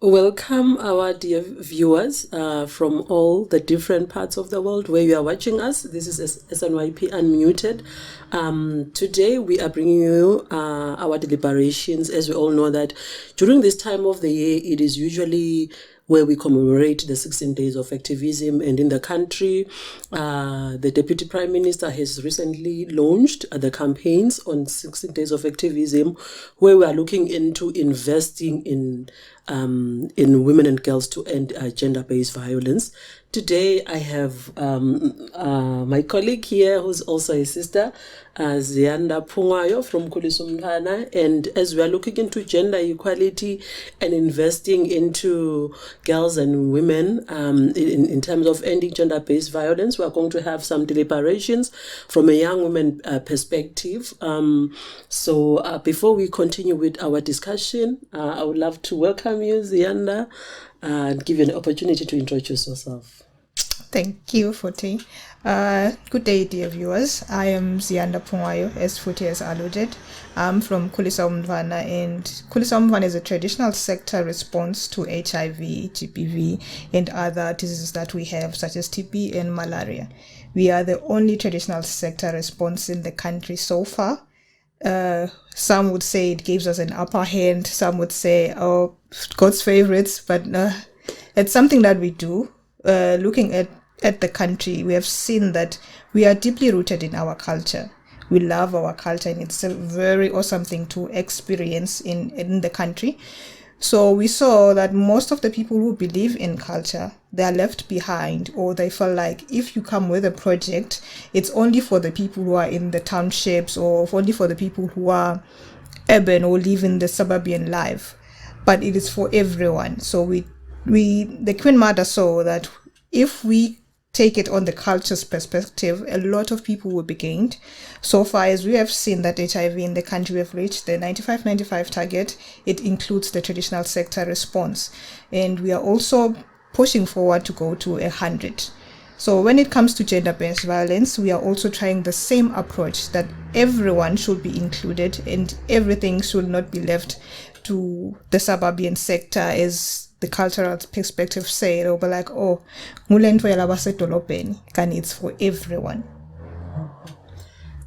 Welcome, our dear viewers from all the different parts of the world where you are watching us. This is SNYP Unmuted. Today we are bringing you our deliberations. As we all know that during this time of the year, it is usually where we commemorate the 16 days of activism. And in the country, the Deputy Prime Minister has recently launched the campaigns on 16 days of activism, where we are looking into investing in women and girls to end gender-based violence. Today, I have my colleague here, who's also a sister, Ziyanda Phungwayo from Kulisumthana. And as we are looking into gender equality and investing into girls and women in terms of ending gender-based violence, we are going to have some deliberations from a young woman perspective. So before we continue with our discussion, I would love to welcome you, Ziyanda, and give you an opportunity to introduce yourself. Thank you, Futhi. Good day, dear viewers. I am Ziyanda Phungwayo, as Futhi has alluded. I'm from Kulisumthana, and Kulisumthana is a traditional sector response to HIV, GBV, and other diseases that we have, such as TB and malaria. We are the only traditional sector response in the country so far. Some would say it gives us an upper hand. Some would say, oh, God's favorites, but it's something that we do. Looking at the country, we have seen that we are deeply rooted in our culture. We love our culture, and it's a very awesome thing to experience in the country. So we saw that most of the people who believe in culture, they are left behind, or they feel like if you come with a project, it's only for the people who are in the townships, or only for the people who are urban or live in the suburban life. But it is for everyone. So the Queen Mother saw that if we take it on the culture's perspective, a lot of people will be gained. So far as we have seen that HIV in the country, we have reached the 95-95 target. It includes the traditional sector response. And we are also pushing forward to go to 100. So when it comes to gender-based violence, we are also trying the same approach, that everyone should be included and everything should not be left to the suburban sector, as the cultural perspective say. It'll be like, oh, it's for everyone.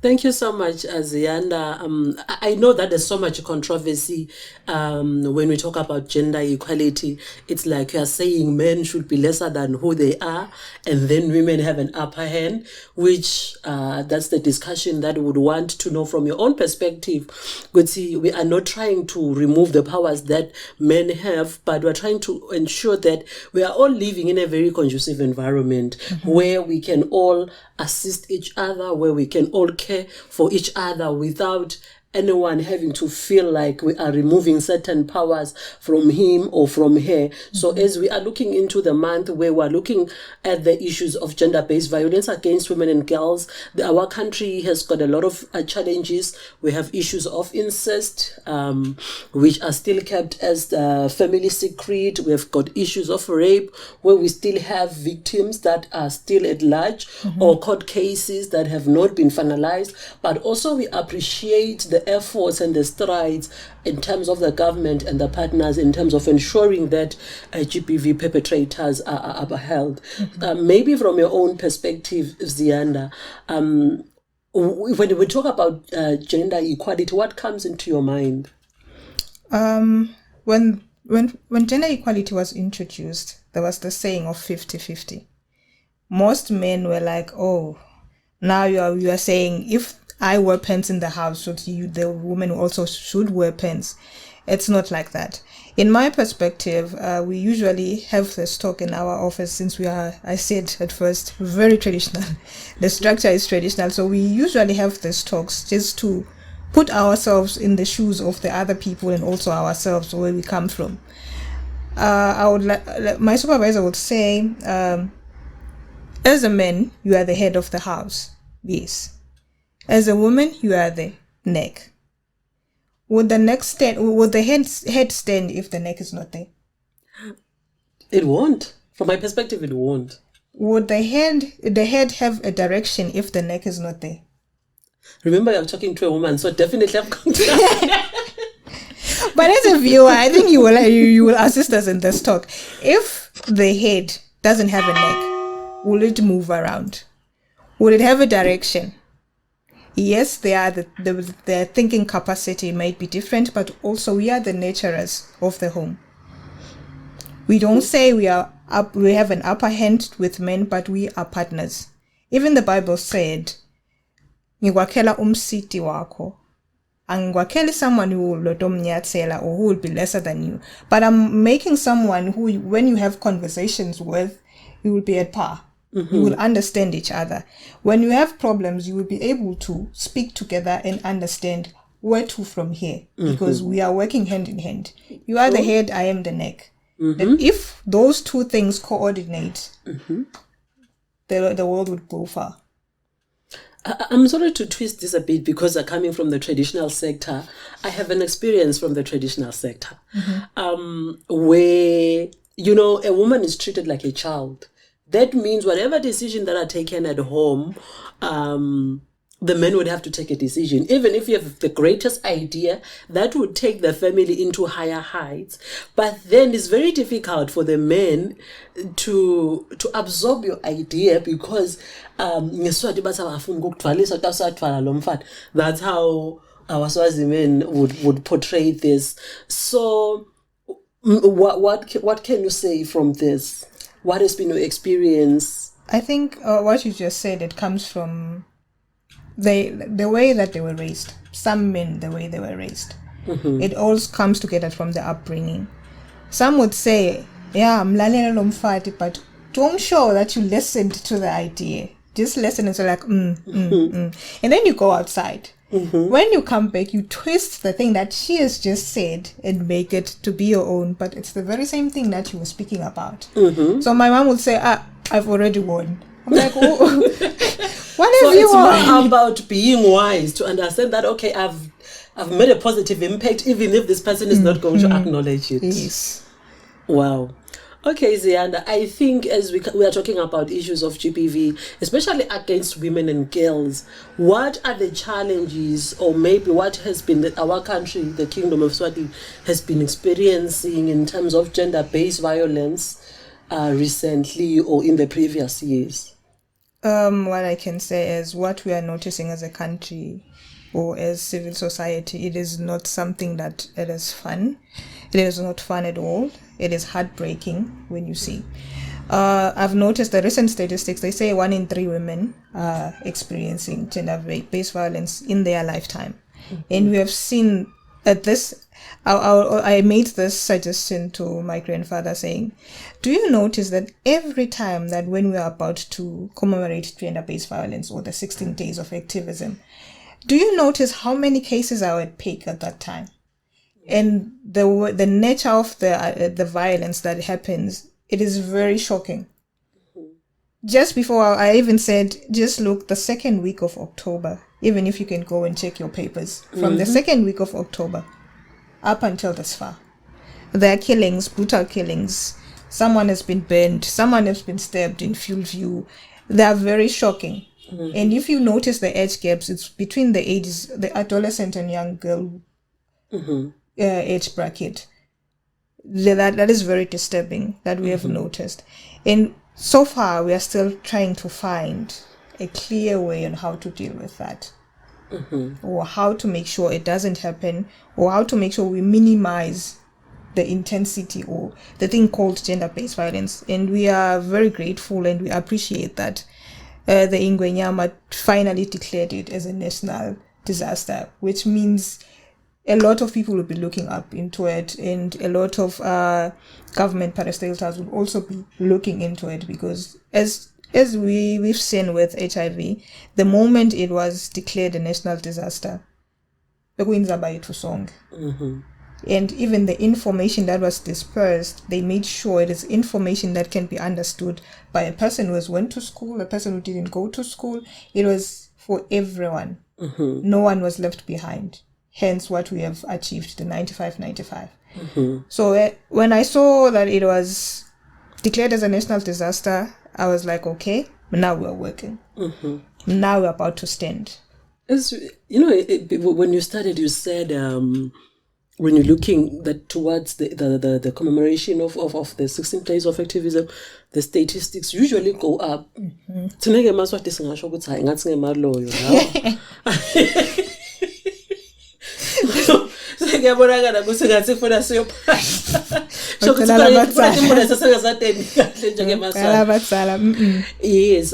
Thank you so much, Ziyanda. I know that there's so much controversy when we talk about gender equality. It's like you're saying men should be lesser than who they are, and then women have an upper hand, which that's the discussion that we would want to know from your own perspective. We are not trying to remove the powers that men have, but we're trying to ensure that we are all living in a very conducive environment where we can all assist each other, where we can all care for each other without anyone having to feel like we are removing certain powers from him or from her. So as we are looking into the month where we're looking at the issues of gender-based violence against women and girls, our country has got a lot of challenges. We have issues of incest, which are still kept as the family secret. We have got issues of rape, where we still have victims that are still at large, or court cases that have not been finalized. But also we appreciate the efforts and the strides in terms of the government and the partners in terms of ensuring that GBV perpetrators are upheld. Maybe from your own perspective, Ziyanda, when we talk about gender equality, what comes into your mind? When gender equality was introduced, there was the saying of 50-50. Most men were like, oh, now you are saying if I wear pants in the house, so the woman also should wear pants. It's not like that. In my perspective, we usually have this talk in our office, since I said at first, very traditional. The structure is traditional. So we usually have these talks just to put ourselves in the shoes of the other people and also ourselves, where we come from. My supervisor would say, as a man, you are the head of the house. Yes. As a woman, you are the neck. Would the head stand if the neck is not there? It won't. From my perspective, it won't. Would the head have a direction if the neck is not there? Remember, I'm talking to a woman, so definitely I'm going to But as a viewer, I think you will assist us in this talk. If the head doesn't have a neck, will it move around? Will it have a direction? Yes, their thinking capacity might be different, but also we are the nurturers of the home. We don't say we have an upper hand with men, but we are partners. Even the Bible said, "Ngikwakhela umsiti wakho." Angikwakheli someone who or who will be lesser than you. But I'm making someone who, when you have conversations with, you will be at par. You will understand each other. When you have problems, you will be able to speak together and understand where to from here, because we are working hand in hand. You are the head, I am the neck. And if those two things coordinate, the world would go far. I'm sorry to twist this a bit, because coming from the traditional sector, I have an experience from the traditional sector where, a woman is treated like a child. That means whatever decision that are taken at home, the men would have to take a decision. Even if you have the greatest idea, that would take the family into higher heights. But then it's very difficult for the men to absorb your idea, because that's how our Swazi men would portray this. So what can you say from this? What has been your experience? I think what you just said, it comes from the way that they were raised. Some men, the way they were raised. It all comes together from the upbringing. Some would say, yeah, mlalela lo mfati, but don't show that you listened to the idea. Just listen and say like, And then you go outside. When you come back, you twist the thing that she has just said and make it to be your own, but it's the very same thing that you were speaking about. So my mom would say, I've already won. I'm like, oh, what have you won? It's more about being wise to understand that, okay, I've made a positive impact, even if this person is not going to acknowledge it. Yes. Wow. Okay, Ziyanda, I think as we are talking about issues of GBV, especially against women and girls, what are the challenges, or maybe what has been our country, the Kingdom of Swati, has been experiencing in terms of gender-based violence recently or in the previous years? What I can say is what we are noticing as a country or as civil society, it is not something that it is fun. It is not fun at all. It is heartbreaking when you see. I've noticed the recent statistics, they say 1 in 3 women are experiencing gender-based violence in their lifetime. And we have seen this, I made this suggestion to my grandfather saying, do you notice that every time that when we are about to commemorate gender-based violence or the 16 days of activism, do you notice how many cases are at peak at that time? And the nature of the violence that happens, it is very shocking. Just before I even said, just look, the second week of October, even if you can go and check your papers, from the second week of October up until this far, there are killings, brutal killings. Someone has been burned, someone has been stabbed in full view. They are very shocking. And if you notice the age gaps, it's between the ages, the adolescent and young girl age bracket. That is very disturbing that we have noticed. And so far, we are still trying to find a clear way on how to deal with that. Or how to make sure it doesn't happen, or how to make sure we minimize the intensity or the thing called gender-based violence. And we are very grateful and we appreciate that the Ingwenyama finally declared it as a national disaster, which means a lot of people will be looking up into it, and a lot of government parastatals will also be looking into it, because as we've seen with HIV, the moment it was declared a national disaster, and even the information that was dispersed, they made sure it is information that can be understood by a person who has went to school, a person who didn't go to school. It was for everyone. No one was left behind. Hence what we have achieved, the 95-95. So when I saw that it was declared as a national disaster, I was like, okay, now we're working. Now we're about to stand. As you know, when you started, you said when you're looking that towards the commemoration of the 16 days of activism, the statistics usually go up. Tsinenge maswati singasho ukuthi hayi ngathi ngemaloyo ngiyabonakala ukuthi ngathi funa siyophahla yes.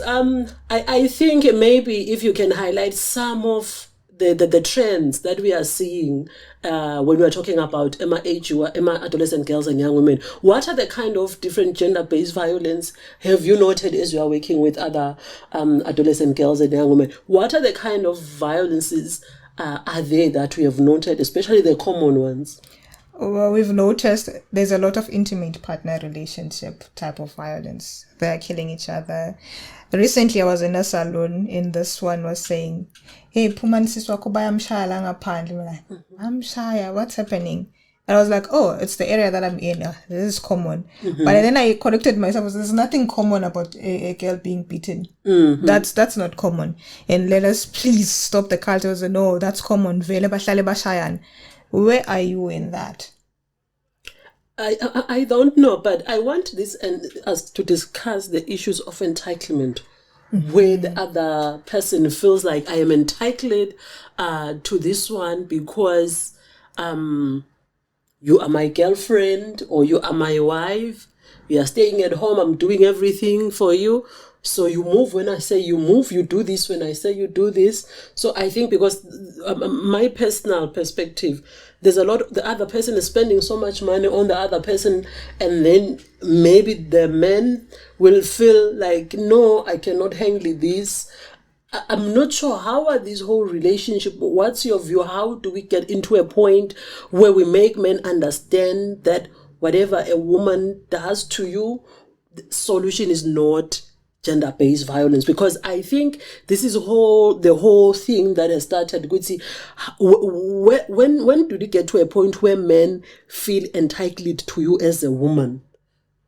I think maybe if you can highlight some of the trends that we are seeing when we are talking about adolescent girls and young women. What are the kind of different gender-based violence have you noted as you are working with other adolescent girls and young women? What are the kind of violences are there that we have noted, especially the common ones? Well, we've noticed there's a lot of intimate partner relationship type of violence. They're killing each other. Recently, I was in a salon and this one was saying, hey, Puman siswako bayamshaya la ngaphandle. We're like, amshaya, what's happening? And I was like, oh, it's the area that I'm in. This is common. But then I corrected myself. There's nothing common about a girl being beaten. That's not common. And let us please stop the culture. So, no, that's common. Where are you in that? I don't know, but I want us to discuss the issues of entitlement, where the other person feels like I am entitled to this one because you are my girlfriend or you are my wife. You are staying at home. I'm doing everything for you. So you move when I say you move. You do this when I say you do this. So I think because my personal perspective, there's a lot. The other person is spending so much money on the other person, and then maybe the man will feel like, no, I cannot handle this. I'm not sure how are these whole relationship. What's your view? How do we get into a point where we make men understand that whatever a woman does to you, the solution is not gender-based violence? Because I think this is the whole thing that has started. When do we get to a point where men feel entitled to you as a woman?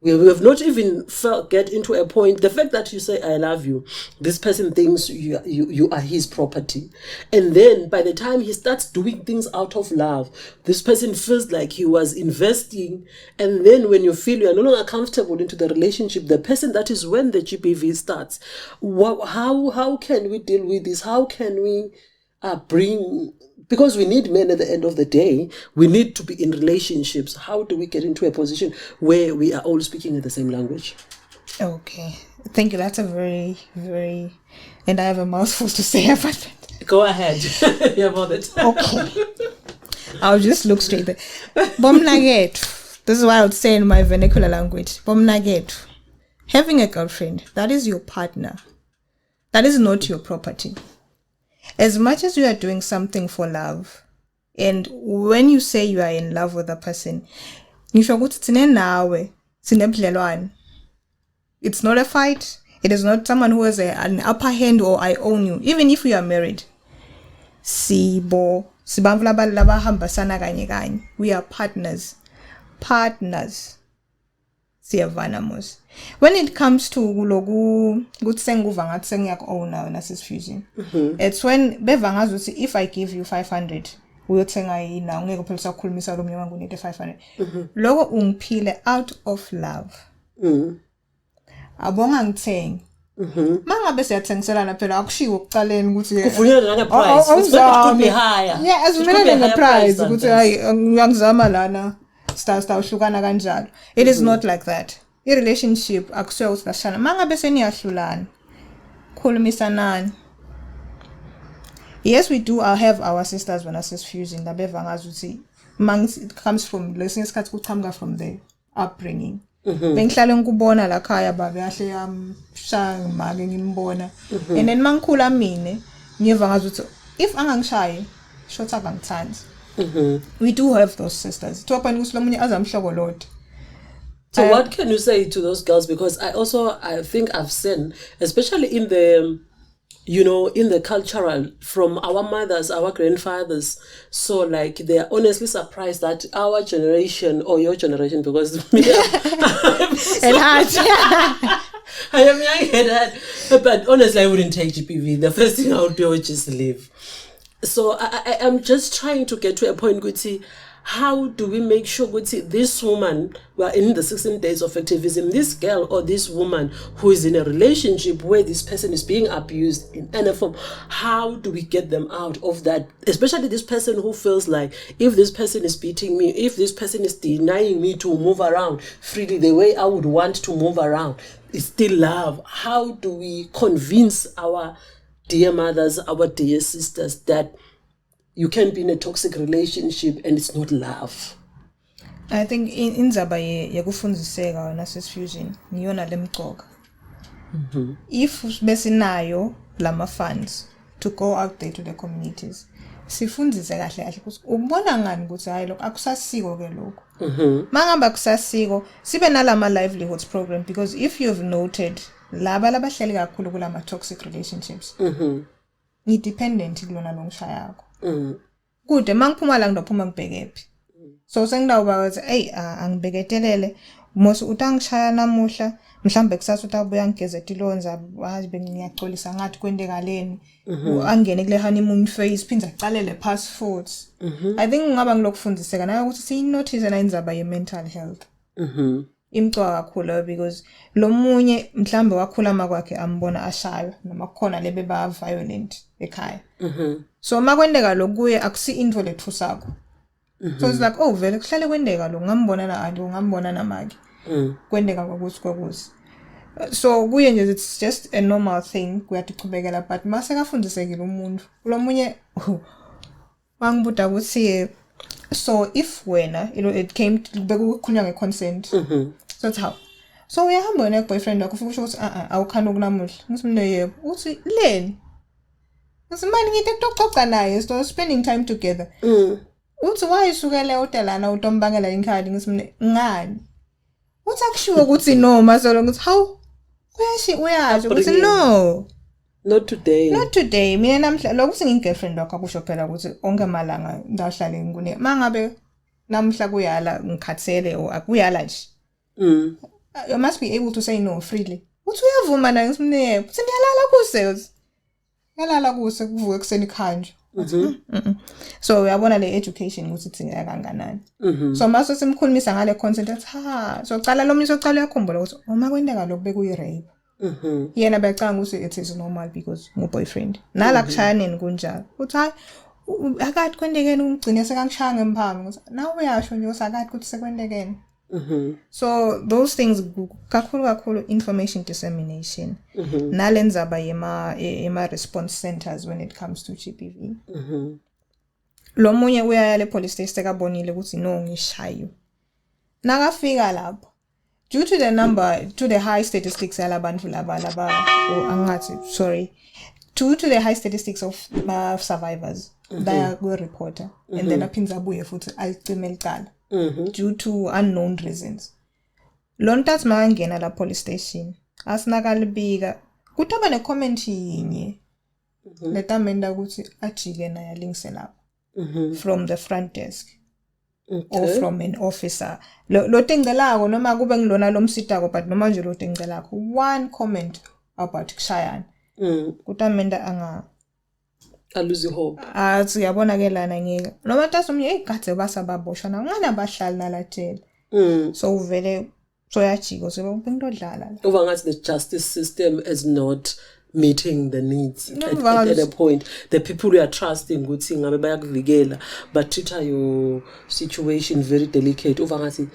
We have not even get into a point. The fact that you say, I love you, this person thinks you are his property. And then by the time he starts doing things out of love, this person feels like he was investing. And then when you feel you are no longer comfortable into the relationship, the person, that is when the GBV starts. How can we deal with this? How can we bring... Because we need men at the end of the day. We need to be in relationships. How do we get into a position where we are all speaking in the same language? Okay. Thank you. That's a very, very... And I have a mouthful to say about that. Go ahead. You have all the time. Okay. I'll just look straight there. Bomnaget. This is what I would say in my vernacular language. Bomnaget. Having a girlfriend, that is your partner. That is not your property. As much as you are doing something for love, and when you say you are in love with a person, it's not a fight. It is not someone who has an upper hand or I own you. Even if you are married, we are partners. When it comes to it's when if I give you 500, we'll say logo umpile out of love. Abong saying mangabe siyathengiselana phela akushiwo ukuqaleni ukuthi kuvunyelwa nange price. It could be higher. Yeah, asivumelane ngeprice ukuthi hayi ngiyangizama lana star uhlukana kanjalo. It is not like that. A relationship akusiyo usilashana mangabe seniyahlulana khulumisanani. Yes, we do have our sisters when us fusing the bevangazi ukuthi it comes from lesinye isikhathi kuqhamuka from the upbringing. Bengihlale ngikubona la khaya babe kahle yamshaya make ngimbona. And then mangikhula mina ngiyevangazi ukuthi if angangishayi short abangithandi. We do have those sisters. To point ukuthi lomunye azamhloko lodwa. So what can you say to those girls? Because I think I've seen, especially in the, in the cultural, from our mothers, our grandfathers. So like they are honestly surprised that our generation or your generation, because me, I am young at but honestly I wouldn't take GPV. The first thing I would do is just leave. So I am just trying to get to a point, Guti, how do we make sure that this woman, we are in the 16 days of activism, this girl or this woman who is in a relationship where this person is being abused in any form, how do we get them out of that? Especially this person who feels like, if this person is beating me, if this person is denying me to move around freely the way I would want to move around, it's still love. How do we convince our dear mothers, our dear sisters, that you can be in a toxic relationship and it's not love? I think indzaba yekufundiseka nasesifusion ngiyona lemqoka. If besinayo lama funds to go out there to the communities, sifundise kahle kahle ukuthi ubona ngani ukuthi hayi lokho akusasiko ke lokho. Mangamba kusasiko sibe nalama livelihoods program, because if you've noted laba labahleli kakhulu kulama toxic relationships ni dependent kulona longishaya yakho. Kude mangiphuma la ngidophuma ngibhekephi. So sengidawuba ukuthi hey angibheketelele mose utangishaya namuhla mhlambe kusasa utabuya ngigezeta ilonza wazi bengiyaxolisa ngathi kwendekaleni angene kule honeymoon phase phinda aqalele past thoughts. I think ngaba ngilokufundiseka nayo ukuthi si notice na indzaba ye mental health imcwa kakhulu, because lo munye mhlambe wakhula makwakhe ambona ashaya noma khona lebe ba violent ekhaya. So makwendeka lokuye akusi into lethu sakho. So it's like, oh vele kuhlale kwendeka lo ngambona na anti ngambona na maki kwendeka kwakusi. So kuye nje it's just a normal thing kuyatiqhubekela, but mase kafundisekile umuntu lo munye wangibuda ukuthi so if wena it came to bekukhulunywa nge-consent, so that's how. So uyahamba wena boyfriend wakho ufika ukuthi awukhani ukunamuhla ngisimne yebo uthi leni ngisimani ngite kuxoxa naye, so spending time together. Uthi wayisukele utelana utombangela inkhali ngisimne ngani uthi akushiwo ukuthi no masolo ngithi how uyasho ukuthi no not today mina namhla lokho singingirlfriend wakho akusho phela ukuthi onke malanga ndahlale ngune mangabe namhla kuyala ngikhathele o akuyala nje. You must be able to say no freely. Uthi uyavuma na ngisimne uthi ngiyalala kuse yalala kuse kuvuke kuseni khanje. So uyabona le education ukuthi ithingeka kanganani. So mase simkhulumisa ngale consent athi so cala lo mnisi ocala uyakhumbula ukuthi uma kwendeka lokho bekuyi rape. Yena becanga ukuthi it is normal because my boyfriend nala kushayaneni kunjalo uthi hayi akathi kwendekeni ungigcine sekangishaya ngemphambi ukuthi nawe uyasho nje usakathi ukuthi sekwendekeni. So those things kakhulu information dissemination nalendzaba yema response centers when it comes to GBV. Lo munye uyaya le police station sekabonile ukuthi no ngishayo nakafika lapho due to the high statistics alabantu laba due to the high statistics of survivors baya ku reporter and then aphinda abuye futhi alicime licala due to unknown reasons. Lontatsi makangena la police station asinakalibika kutaba ne comment yinye letamenda ukuthi ajike na yalingisela lapho from the front desk. Or from an officer lo tengelako noma kube ngilona lo msitako but noma nje lo tengelako one comment about kushayana kutamenda anga lose hope athi yabona ke lana ngeke noma tasi umnye egadze basababoshwa na ngana abahlali nalatela. So uvele so yajiko sebengidodlala over ngathi the justice system is not meeting the needs at a point. The people you are trusting ukuthi ngabe bayakuvikela but treat your situation very delicate over ngathi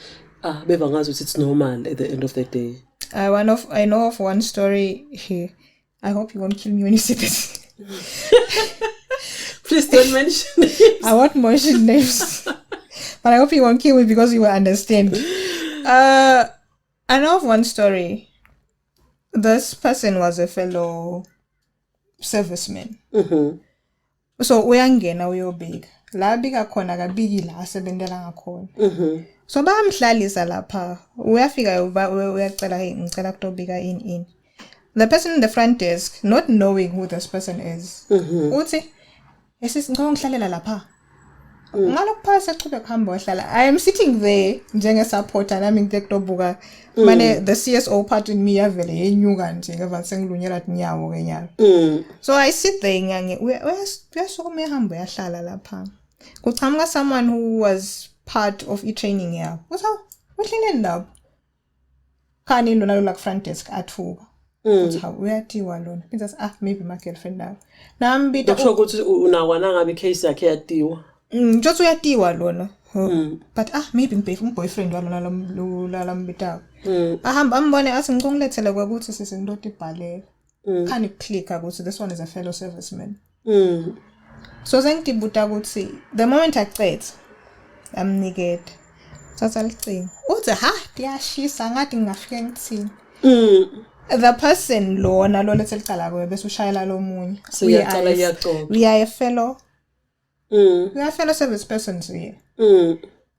beva ngazi ukuthi it's normal at the end of the day. I know of one story here. I hope you won't kill me when you say this. Please don't mention names. I won't mention names. But I hope you won't kill me because you will understand. I know of one story. This person was a fellow serviceman. So uyangena uyobika la bika khona kabiki la asebentela ngakhona. So bayamhlalisa lapha uyafika uyacela hey ngicela kutobika in. The person in the front desk not knowing who this person is uthi ngicela lapha ngalokuphasa aqhubeka kuhamba wahlala. I am sitting there njenge supporter nami ngikutobuka mane the CSO part in me yavele yenyuka nje ngava sengilunyela tinyawo kenyalo. So I sit there nyange uyasukuma ehamba yahlala lapha kuchamuka someone who was part of e-training yabo. Uhlele lapho. Khani lona lo la front desk athuka. Uthi uyatiwa lona. Benza maybe my girlfriend now. Nambita Dokusho ukuthi unawana ngabe case yakhe yatiwa. Just uyatiwa lona. But maybe boyfriend walona la mbita. Ahamba ambone athi ngikungilethele kwakuthi sisindoda ibhaleke. Khani clicka ukuthi this one is a fellow serviceman. So sengibuta ukuthi the moment aqedza amnikete thatha licingo uthi diyashisa ngathi ngingafike ngithini the person lona lo lethe liqala kuwe bese ushayela lo munye siyaqala iyaxoxa we are a fellow service persons here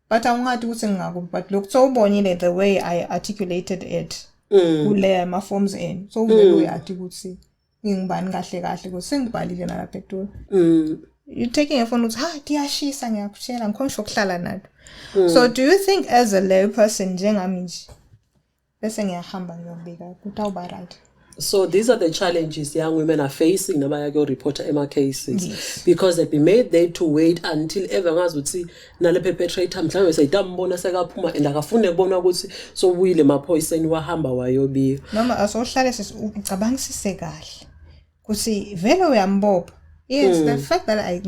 but awungathi ukuthi ngingakuphi but look so ubonile the way I articulated it kule ma forms en so uvele uyathi ukuthi ngingibani kahle ukuthi sengibhalile nalapha eTulu you're taking a phone with diyashisa ngiyakutshela ngikhongisho ukuhlala nathi so do you think as a lay person njengami nje bese ngiyahamba ngiyobika kutawuba right? So these are the challenges young women are facing nabaya ku report ema cases because they've been made there to wait until ever ngazi ukuthi nale perpetrator mhlawumbe sayidambona sekaphuma and akafune kubona ukuthi so uyile maphoyiseni wahamba wayobika noma asohlale ucabangisise kahle kuthi vele uyambopha. Yes, the fact that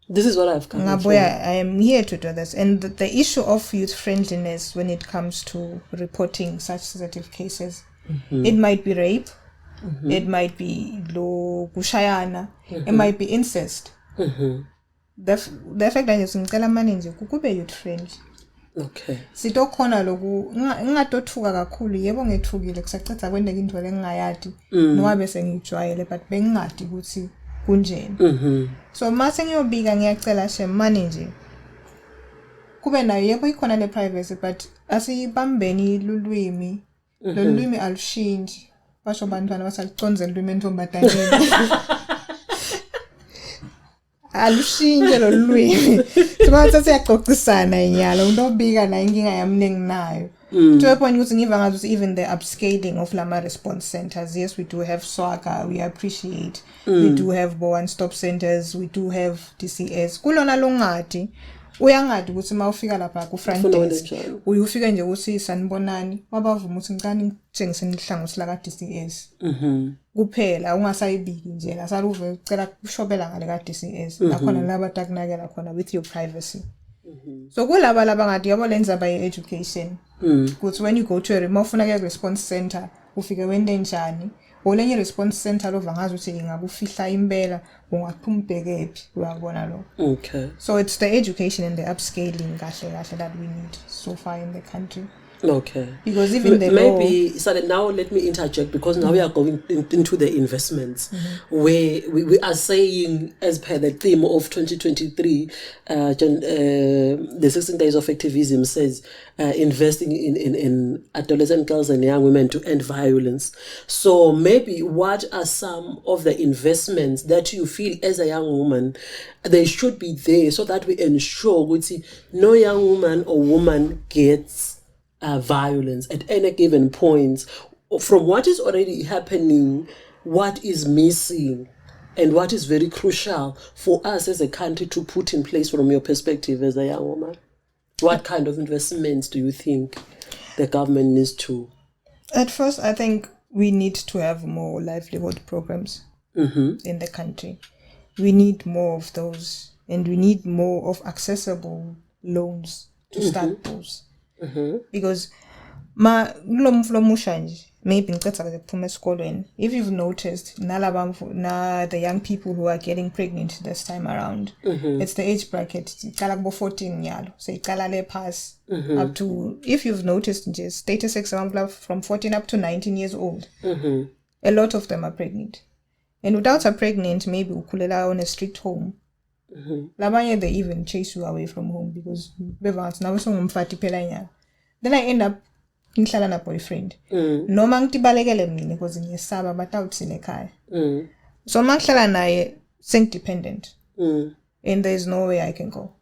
this is what I've come from. I am here to do this. And the issue of youth friendliness when it comes to reporting such sensitive cases, it might be rape, it might be kushayana, it might be incest. The fact that ngicela manje kube youth friendly. Okay. Sitokhona loku ngingatothuka kakhulu yebo ngethukile kusacetha kwendeke into lengingayadi noma bese ngijwayele but bengingadi ukuthi kunjeni. So mase ngiyobika ngiyacela shemani nje kube nayo yebo ikhona le privacy but asibambeni lulwimi lolwimi alushinji basho bantwana basaliconzela ulwimi entombadaneni alushinje lo lwimi sibathatha siyaxoxisana inyalo undobika na inkinga yamningi nayo to a point ukuthi ngiva ngathi even the upscaling of lama response centers, yes, we do have SWAGA, we appreciate, we do have one stop centers, we do have DCS kulona longadi uyangadi ukuthi mawufika lapha ku front desk uyufika nje ukuthi sanibonani wabavuma ukuthi ngicane ngitshengise inhlangothi la ka DCS kuphela ungasayibiki nje lasaluve ucela kushobela ngale ka DCS nakhona laba takunakela khona with your privacy. So kulaba ngadi yabo lenza by education ukuthi when you go to a remote funeka response center ufike wende njani olenye response center lo vangazi ukuthi ingakufihla impela ungaphumbhekephi uyabona lo. Okay, so it's the education and the upscaling kahle that we need so far in the country. Okay, because even the maybe so now let me interject because now we are going into the investments where we are saying as per the theme of 2023 the 16 days of activism says investing in adolescent girls and young women to end violence. So maybe what are some of the investments that you feel as a young woman they should be there so that we ensure that no young woman or woman gets violence at any given point from what is already happening, what is missing, and what is very crucial for us as a country to put in place from your perspective as a young woman? What kind of investments do you think the government needs to? At first, I think we need to have more livelihood programs in the country. We need more of those, and we need more of accessible loans to start those. Because maybe if you've noticed the young people who are getting pregnant this time around, it's the age bracket 14 so pass up to, if you've noticed, just status example from 14 up to 19 years old. A lot of them are pregnant, and without a pregnant maybe ukulela on a strict home. Labanye they even chase you away from home because then I end up ngihlala na boyfriend noma ngitibalekele mina because ngiyesaba batawuthini ekhaya so mangihlala naye sengidependent and there is no way I can go.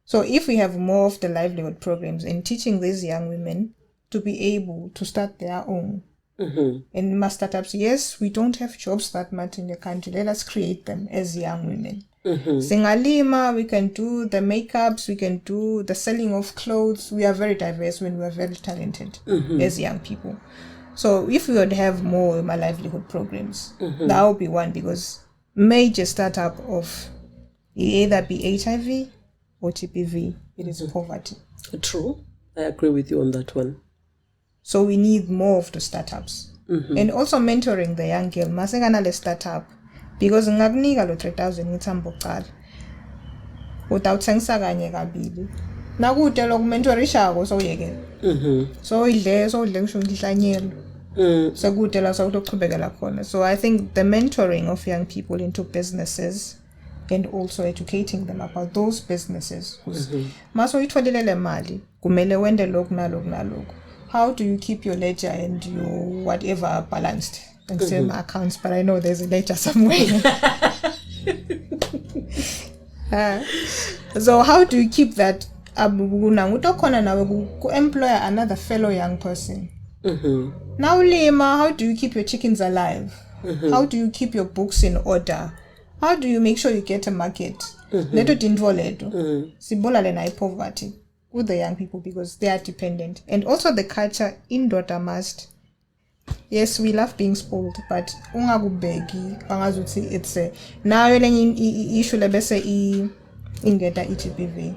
So if we have more of the livelihood programs and teaching these young women to be able to start their own and my startups, yes, we don't have jobs that much in the country, let us create them as young women. Singalima, we can do the makeups, we can do the selling of clothes. We are very diverse when we are very talented as young people. So if we would have more my livelihood programs, that would be one, because major startup of either be HIV or TPV, it is poverty. True. I agree with you on that one. So we need more of the startups. And also mentoring the young girl. Masengana le startup. Because ngakunika lo 3,000 ngithambo qala. Utawuthengisa kanye kabili. Nakude lokumentorishako so yeke. So idle ngisho ngihlanyelo. Sekude la sawutoqhubekela khona. So I think the mentoring of young people into businesses and also educating them about those businesses. Maso uyitholile le mali, kumele wende lokhu nalokhu nalokhu. How do you keep your ledger and your whatever balanced? And same accounts, but I know there's a ledger somewhere. So how do you keep that? Employ another fellow young person. Now, Lima, how do you keep your chickens alive? How do you keep your books in order? How do you make sure you get a market? Leto tinvoledo. Sibola lena poverty with the young people because they are dependent. And also the culture in daughter must. Yes, we love being spoiled, but ungakubeki bangazuthi it's a now lenye issue lebese ingeta iGPV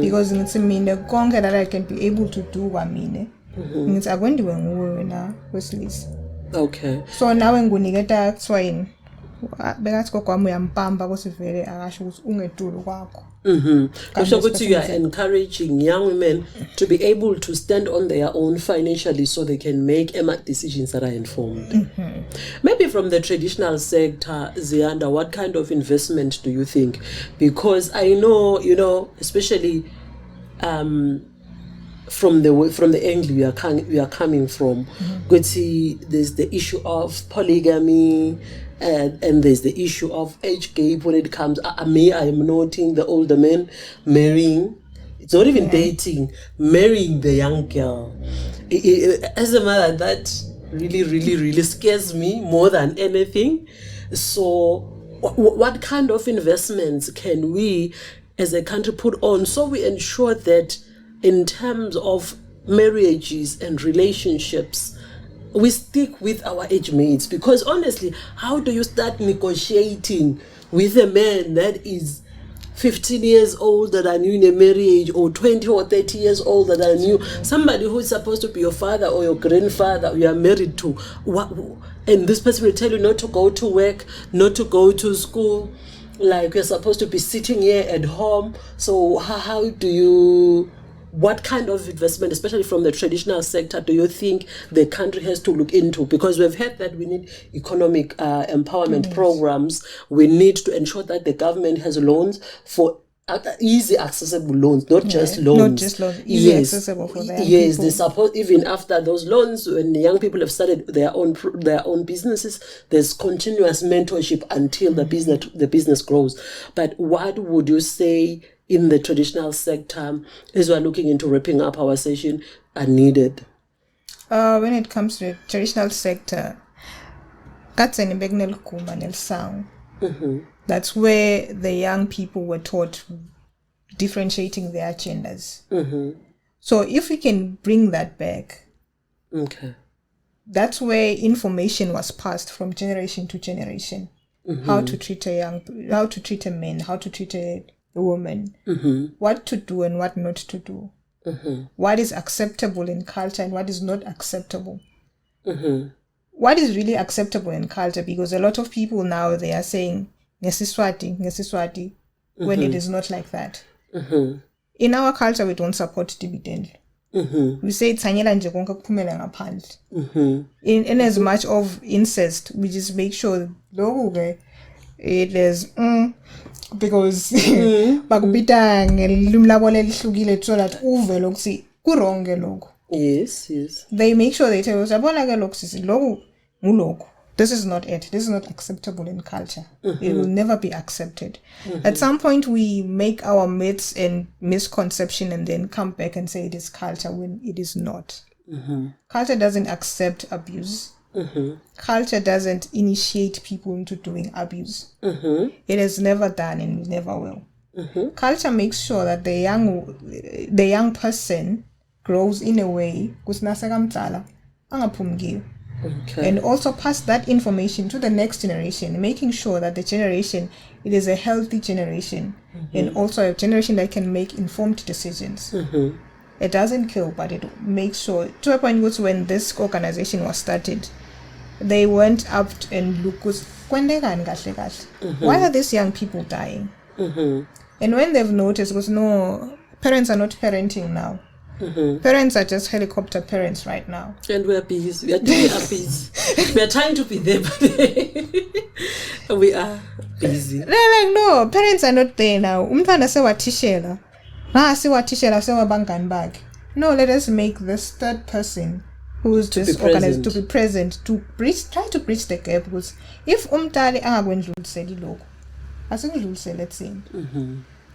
because ngithi mina konke that I can be able to do kwamine ngithi akwendiwe nguwe wena wesilisa. Okay. So nawe nguniketa swine bekathi kokwami uyampamba kusivele akasho ukuthi ungedulu kwakho. So you are encouraging young women to be able to stand on their own financially so they can make decisions that are informed. Maybe from the traditional sector, Ziyanda, what kind of investment do you think? Because I know, especially from the angle we are coming from, there's the issue of polygamy. And there's the issue of age gap when it comes. I am noting the older men marrying. It's not even dating, marrying the young girl. As a mother, that really, really, really scares me more than anything. So, what kind of investments can we, as a country, put on so we ensure that, in terms of marriages and relationships, we stick with our age mates? Because honestly, how do you start negotiating with a man that is 15 years older than you in a marriage, or 20 or 30 years older than you? Somebody who is supposed to be your father or your grandfather you are married to. And this person will tell you not to go to work, not to go to school. Like, you're supposed to be sitting here at home. So how do you... What kind of investment, especially from the traditional sector, do you think the country has to look into? Because we've heard that we need economic empowerment programs. We need to ensure that the government has loans for easy accessible loans, not just loans. Not just loans, easy accessible for them. Yes, they support, even after those loans, when the young people have started their own businesses, there's continuous mentorship until the business grows. But what would you say in the traditional sector, as we're looking into wrapping up our session, are needed? When it comes to the traditional sector, that's where the young people were taught differentiating their genders. So if we can bring that back, that's where information was passed from generation to generation. How to treat a man, how to treat a woman, what to do and what not to do, what is acceptable in culture and what is not acceptable. What is really acceptable in culture, because a lot of people now, they are saying ngesiswati, when it is not like that. In our culture, we don't support dividend. We say thanyela nje konke kuphumela ngaphandle. In as much of incest, we just make sure lokho it is because bakubita ngelimi labo lelihlukile so that uve lokuthi kuronke lokho. Yes. They make sure they tell us yabona ke lokho sisi lokho ngulokho. This is not it. This is not acceptable in culture. It will never be accepted. At some point, we make our myths and misconception and then come back and say it is culture when it is not. Culture doesn't accept abuse. Culture doesn't initiate people into doing abuse. It has never done and never will. Culture makes sure that the young person grows in a way and also pass that information to the next generation, making sure that the generation, it is a healthy generation and also a generation that can make informed decisions. It doesn't kill, but it makes sure, to a point when this organization was started, they went up and looked, why are these young people dying? And when they've noticed, because no, parents are not parenting now. Parents are just helicopter parents right now. And we are busy. We are doing our busy. We are trying to be there, but we are busy. They're like, no, parents are not there now. Umntwana sewatishela. Sewatishela sewabangani bakhe. No, let us make this third person who's just organized to be present, try to bridge the gap. Because if umntali angakwenluliseli lokho, asingidlulisele etsini.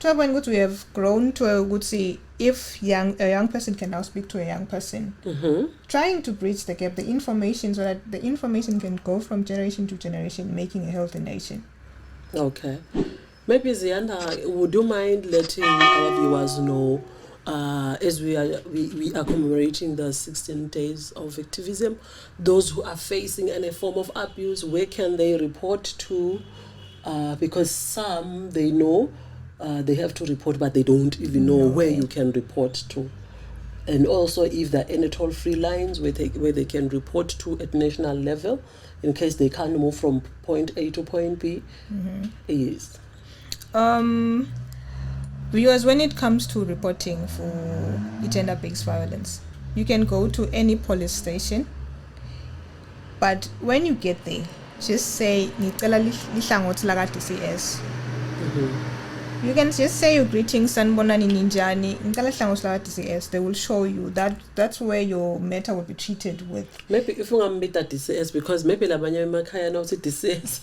When we have grown to a good see if a young person can now speak to a young person, trying to bridge the gap, the information, so that the information can go from generation to generation, making a healthy nation. Okay. Maybe Ziyanda, would you mind letting our viewers know, as we are commemorating the 16 days of activism, those who are facing any form of abuse, where can they report to? Because some, they know, they have to report, but they don't even know where you can report to. And also if there are any toll-free lines where they can report to at national level in case they can't move from point A to point B. Yes. Viewers, when it comes to reporting for gender-based violence, you can go to any police station, but when you get there, just say ngicela lihlangothi la DCS. You can just say your greetings, sanibonani ninjani, ngicela hlangothi la DCS. They will show you that's where your matter will be treated with. Maybe if you meet at DCS, because maybe labanye emakhaya now DCS.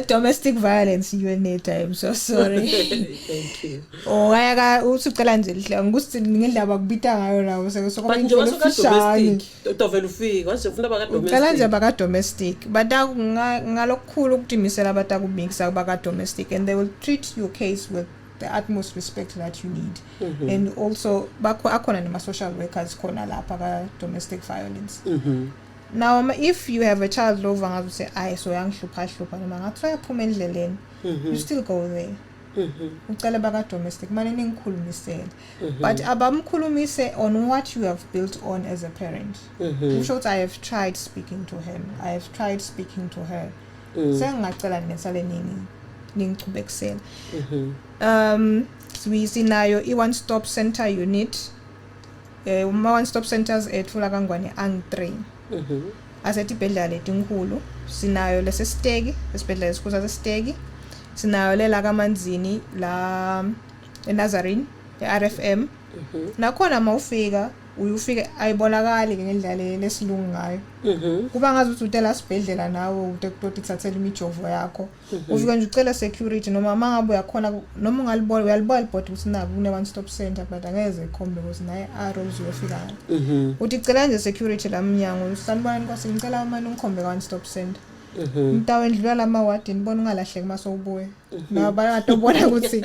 Domestic violence unit, I'm so sorry. Thank you. Oh, I usucela nje ngikuthi ngendaba kubita ngayo nawo sekusokuba domestic utovela ufika wasefunda baka domestic. Ngicela nje baka domestic, but ngalokukhulu ukudimisela abatakubikisa baka domestic, and they will treat your case with the utmost respect that you need. And also akhona nema social workers khona lapha ka domestic violence. Now, if you have a child over and say, so young you still go there. Domestic but abamkhulumise on what you have built on as a parent. In short, I have tried speaking to him. I have tried speaking to her. We see now a one-stop center unit. One-stop centers at Fulakangwane ang 3. Asesibhedlela letinkulu sinayo lesestegi esibhedlela esikhulu sasestegi, sinayo lela kaManzini la eNazarene eRFM. Nakhona mawufika uyufika ayibonakali ngendlela lesilungu ngayo. Kuba ngazi ukuthi utela sibhedlela nawe utekuthi kuthathela imijovo yakho. Ufika nje ucela security noma mangabe uyakhona noma ungalibona uyalibona ibhodi ukuthi naku kune one stop center, but angeze ikhombe ukuthi naye arrows uyofika. Uthi cela nje security la mnyango sanibona inkosi ngicela manje ungikhombe ka one stop center. Umntawo endlula lama ward nibona ungalahleki mase ubuye. Nabayatobona ukuthi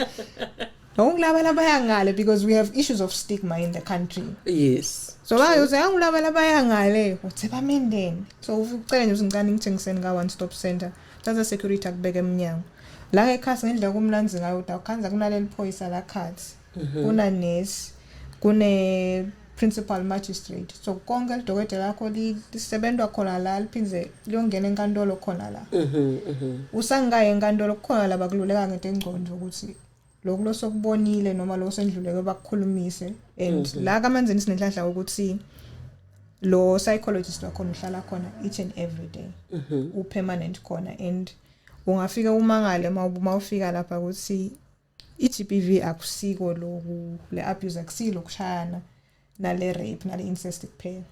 because we have issues of stigma in the country. Yes. So you say what's up then? So ucela nje usingicane ngithengiseni ka one stop center. That's security akubeke emnyango. La ekhasi ngendlela kumlanzi ngayo utakhanza kunaleli phoyisa la cards. Kuna nurse, kune principal magistrate. So konke lidokotela lakho lisebenzwa khona la liphindze liyongena enkantolo khona la. Usangaye enkantolo khona la bakululeka ngento engcondo ukuthi lokho sokubonile noma lo sendluleke bakukhulumise, and la kaManzini sinenhlanhla ukuthi lo psychologist wakhona uhlala khona each and every day. Permanent khona, and ungafika umangale mawufika lapha ukuthi iGBV akusiko lokhu le abuse akusilo kushayana nale rape nale incest kuphela.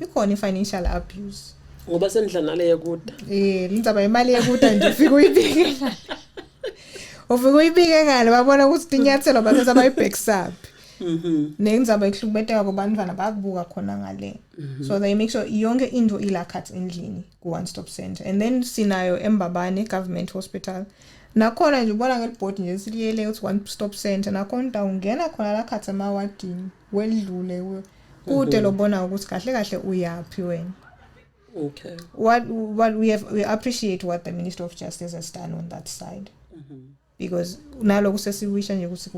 Ikhona financial abuse ngoba sendlana le yekuda lindzaba imali yekuda nje ufika uyibike ufike uyibike ngale babona ukuthi inyathelo bathatha bayibacks up. nendzaba ekuhlukumezeka kwabantwana bakubuka khona ngale. So they make sure yonke into ilakhathi endlini ku one stop center. And then sinayo eMbabane government hospital. Nakhona nje ubona ngelibhodi nje siliyele uthi one stop center nakhona ungena khona lakhathi emawadini wedlule kude lobona ukuthi kahle kahle uyapi wena. Okay. What we appreciate what the Minister of Justice has done on that side. Because nalo kusesiwisha nje ukuthi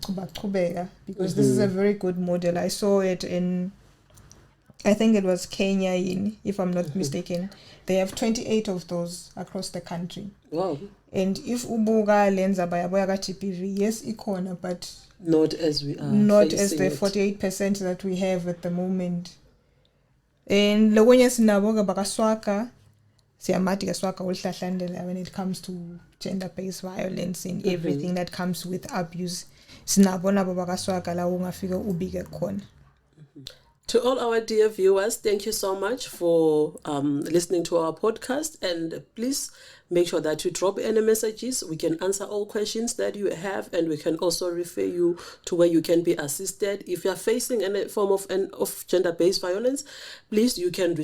kungachubeka because this is a very good model. I saw it in, I think it was Kenya, if I'm not mistaken. They have 28 of those across the country. Wow. And if ubuka lenza bayaboya ka GBV, yes ikona, but not as we are, not as the 48% that we have at the moment. And lokunye sinabo ke bakaswaka siyamathi ke swaka uhlahlandela when it comes to gender-based violence and everything that comes with abuse. Sinabo nabo bakaswaka la ungafika ubike khona. To all our dear viewers, thank you so much for listening to our podcast, and please make sure that you drop any messages. We can answer all questions that you have, and we can also refer you to where you can be assisted. If you are facing any form of gender-based violence, please you can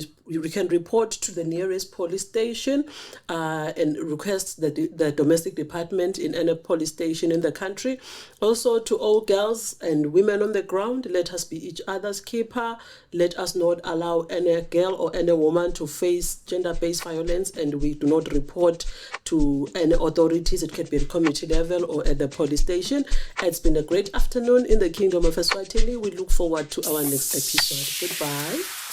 report to the nearest police station and request the domestic department in any police station in the country. Also, to all girls and women on the ground, let us be each other's keeper. Let us not allow any girl or any woman to face gender-based violence, and we do not report to any authorities. It can be at community level or at the police station. It's been a great afternoon in the Kingdom of Eswatini. We look forward to our next episode. Goodbye.